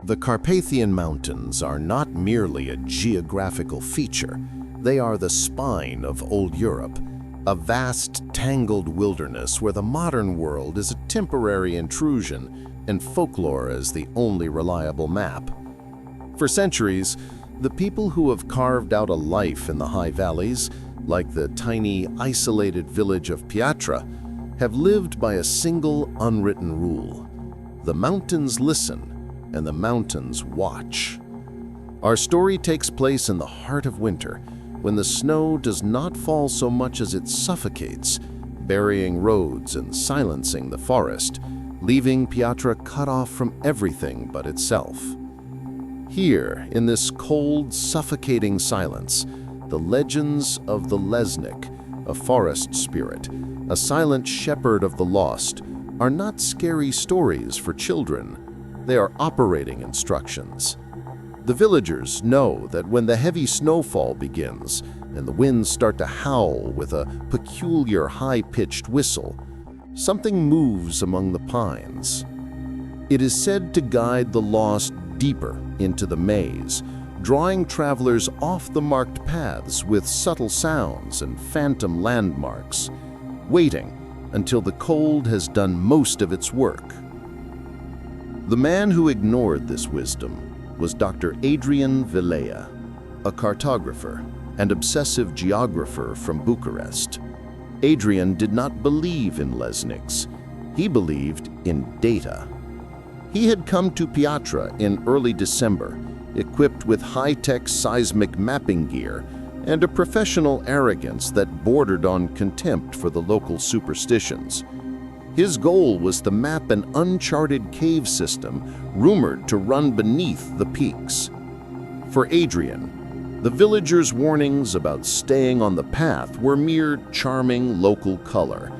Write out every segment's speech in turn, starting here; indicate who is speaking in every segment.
Speaker 1: The Carpathian Mountains are not merely a geographical feature. They are the spine of old Europe, a vast, tangled wilderness where the modern world is a temporary intrusion and folklore as the only reliable map. For centuries, the people who have carved out a life in the high valleys, like the tiny, isolated village of Piatra, have lived by a single unwritten rule. The mountains listen, and the mountains watch. Our story takes place in the heart of winter, when the snow does not fall so much as it suffocates, burying roads and silencing the forest, leaving Piatra cut off from everything but itself. Here, in this cold, suffocating silence, the legends of the Lesnik, a forest spirit, a silent shepherd of the lost, are not scary stories for children. They are operating instructions. The villagers know that when the heavy snowfall begins and the winds start to howl with a peculiar high-pitched whistle, something moves among the pines. It is said to guide the lost deeper into the maze, drawing travelers off the marked paths with subtle sounds and phantom landmarks, waiting until the cold has done most of its work. The man who ignored this wisdom was Dr. Adrian Velea, a cartographer and obsessive geographer from Bucharest. Adrian did not believe in Lesniks. He believed in data. He had come to Piatra in early December, equipped with high-tech seismic mapping gear and a professional arrogance that bordered on contempt for the local superstitions. His goal was to map an uncharted cave system rumored to run beneath the peaks. For Adrian, the villagers' warnings about staying on the path were mere charming local color,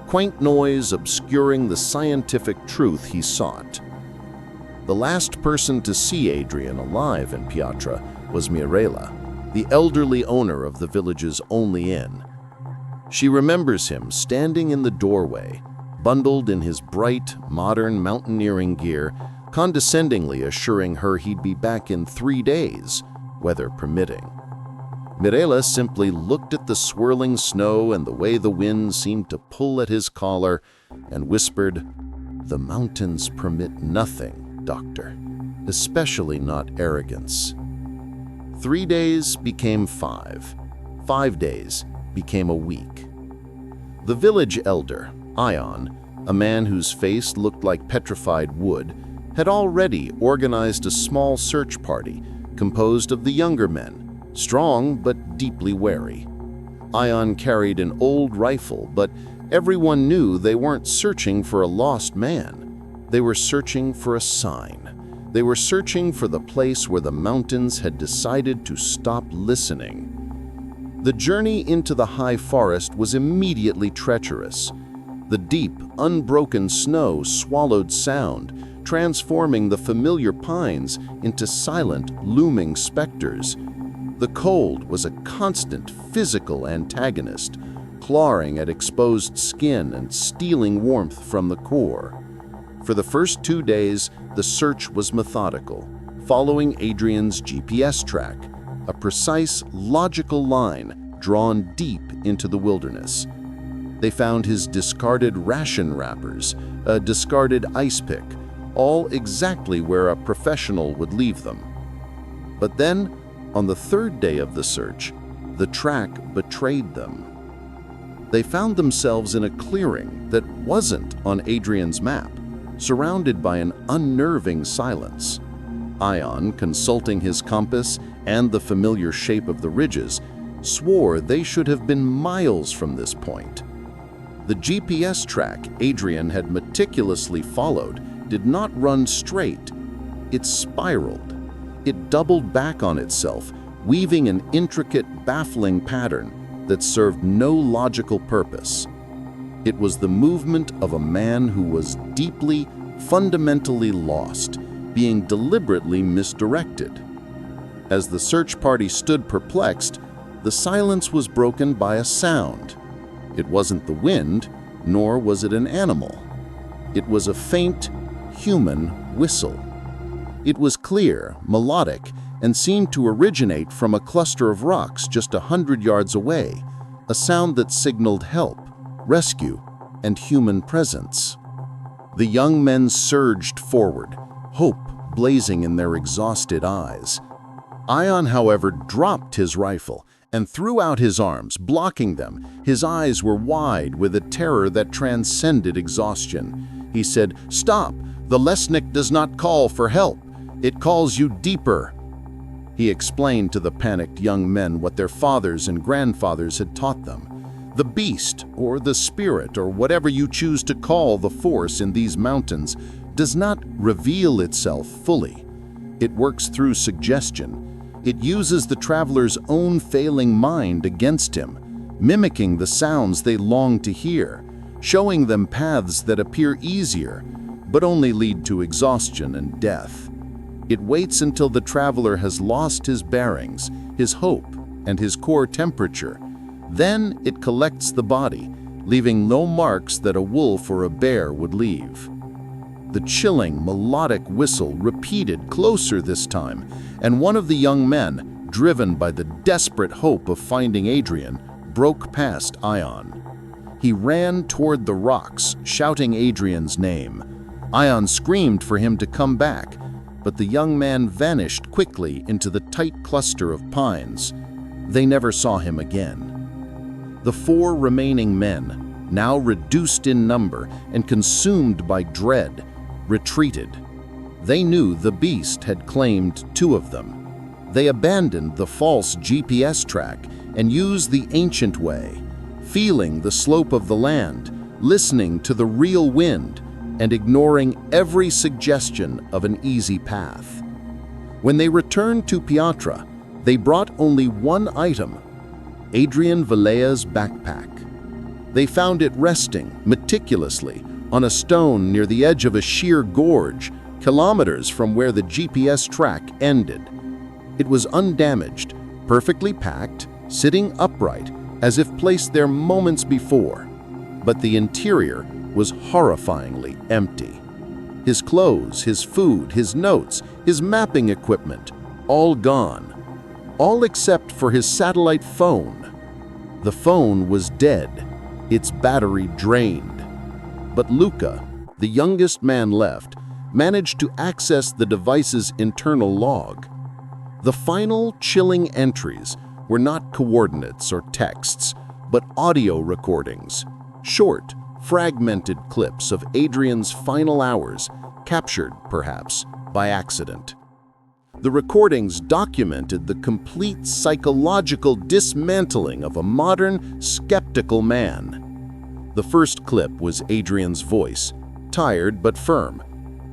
Speaker 1: quaint noise obscuring the scientific truth he sought. The last person to see Adrian alive in Piatra was Mirela, the elderly owner of the village's only inn. She remembers him standing in the doorway, bundled in his bright, modern mountaineering gear, condescendingly assuring her he'd be back in 3 days, weather permitting. Mirela simply looked at the swirling snow and the way the wind seemed to pull at his collar and whispered, "The mountains permit nothing, Doctor, especially not arrogance." 3 days became 5. 5 days became a week. The village elder, Ion, a man whose face looked like petrified wood, had already organized a small search party composed of the younger men, strong but deeply wary. Ion carried an old rifle, but everyone knew they weren't searching for a lost man. They were searching for a sign. They were searching for the place where the mountains had decided to stop listening. The journey into the high forest was immediately treacherous. The deep, unbroken snow swallowed sound, transforming the familiar pines into silent, looming specters. The cold was a constant physical antagonist, clawing at exposed skin and stealing warmth from the core. For the first 2 days, the search was methodical, following Adrian's GPS track, a precise, logical line drawn deep into the wilderness. They found his discarded ration wrappers, a discarded ice pick, all exactly where a professional would leave them. But then, on the 3rd day of the search, the track betrayed them. They found themselves in a clearing that wasn't on Adrian's map, surrounded by an unnerving silence. Ion, consulting his compass and the familiar shape of the ridges, swore they should have been miles from this point. The GPS track Adrian had meticulously followed did not run straight. It spiraled. It doubled back on itself, weaving an intricate, baffling pattern that served no logical purpose. It was the movement of a man who was deeply, fundamentally lost, being deliberately misdirected. As the search party stood perplexed, the silence was broken by a sound. It wasn't the wind, nor was it an animal. It was a faint, human whistle. It was clear, melodic, and seemed to originate from a cluster of rocks just 100 yards away, a sound that signaled help, rescue, and human presence. The young men surged forward, hope blazing in their exhausted eyes. Ion, however, dropped his rifle and threw out his arms, blocking them. His eyes were wide with a terror that transcended exhaustion. He said, "Stop! The Lesnik does not call for help. It calls you deeper." He explained to the panicked young men what their fathers and grandfathers had taught them. The beast, or the spirit, or whatever you choose to call the force in these mountains, does not reveal itself fully. It works through suggestion. It uses the traveler's own failing mind against him, mimicking the sounds they long to hear, showing them paths that appear easier, but only lead to exhaustion and death. It waits until the traveler has lost his bearings, his hope, and his core temperature. Then it collects the body, leaving no marks that a wolf or a bear would leave. The chilling, melodic whistle repeated closer this time, and one of the young men, driven by the desperate hope of finding Adrian, broke past Ion. He ran toward the rocks, shouting Adrian's name. Ion screamed for him to come back, but the young man vanished quickly into the tight cluster of pines. They never saw him again. The 4 remaining men, now reduced in number and consumed by dread, retreated. They knew the beast had claimed 2 of them. They abandoned the false GPS track and used the ancient way, feeling the slope of the land, listening to the real wind, and ignoring every suggestion of an easy path. When they returned to Piatra, they brought only one item: Adrian Velea's backpack. They found it resting meticulously on a stone near the edge of a sheer gorge, kilometers from where the GPS track ended. It was undamaged, perfectly packed, sitting upright, as if placed there moments before. But the interior was horrifyingly empty. His clothes, his food, his notes, his mapping equipment, all gone. All except for his satellite phone. The phone was dead, its battery drained. But Luca, the youngest man left, managed to access the device's internal log. The final chilling entries were not coordinates or texts, but audio recordings, short, fragmented clips of Adrian's final hours, captured, perhaps, by accident. The recordings documented the complete psychological dismantling of a modern, skeptical man. The first clip was Adrian's voice, tired but firm.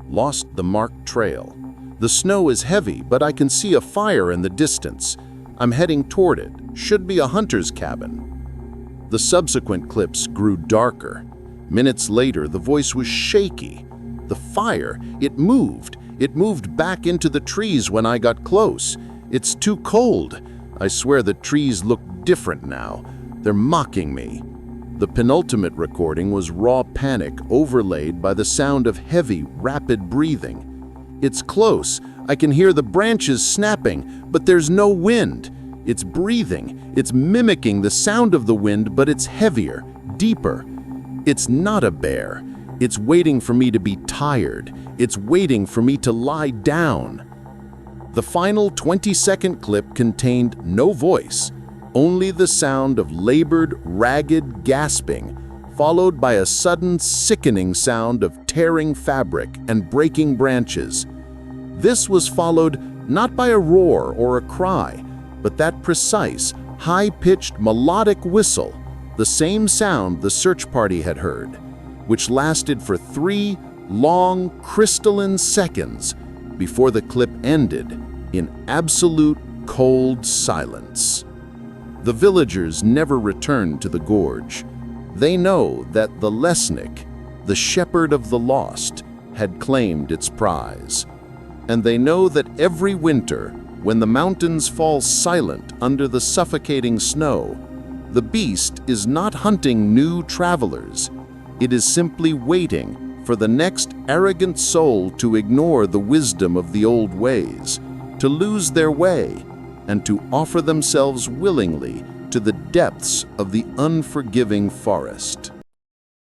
Speaker 1: "Lost the marked trail. The snow is heavy, but I can see a fire in the distance. I'm heading toward it. Should be a hunter's cabin." The subsequent clips grew darker. Minutes later, the voice was shaky. "The fire, it moved. It moved back into the trees when I got close. It's too cold. I swear the trees look different now. They're mocking me." The penultimate recording was raw panic overlaid by the sound of heavy, rapid breathing. "It's close. I can hear the branches snapping, but there's no wind. It's breathing. It's mimicking the sound of the wind, but it's heavier, deeper. It's not a bear. It's waiting for me to be tired. It's waiting for me to lie down." The final 20-second clip contained no voice, only the sound of labored, ragged gasping, followed by a sudden, sickening sound of tearing fabric and breaking branches. This was followed not by a roar or a cry, but that precise, high-pitched melodic whistle, the same sound the search party had heard, which lasted for 3 long, crystalline seconds before the clip ended in absolute cold silence. The villagers never returned to the gorge. They know that the Lesnik, the shepherd of the lost, had claimed its prize. And they know that every winter, when the mountains fall silent under the suffocating snow, the beast is not hunting new travelers. It is simply waiting for the next arrogant soul to ignore the wisdom of the old ways, to lose their way, and to offer themselves willingly to the depths of the unforgiving forest.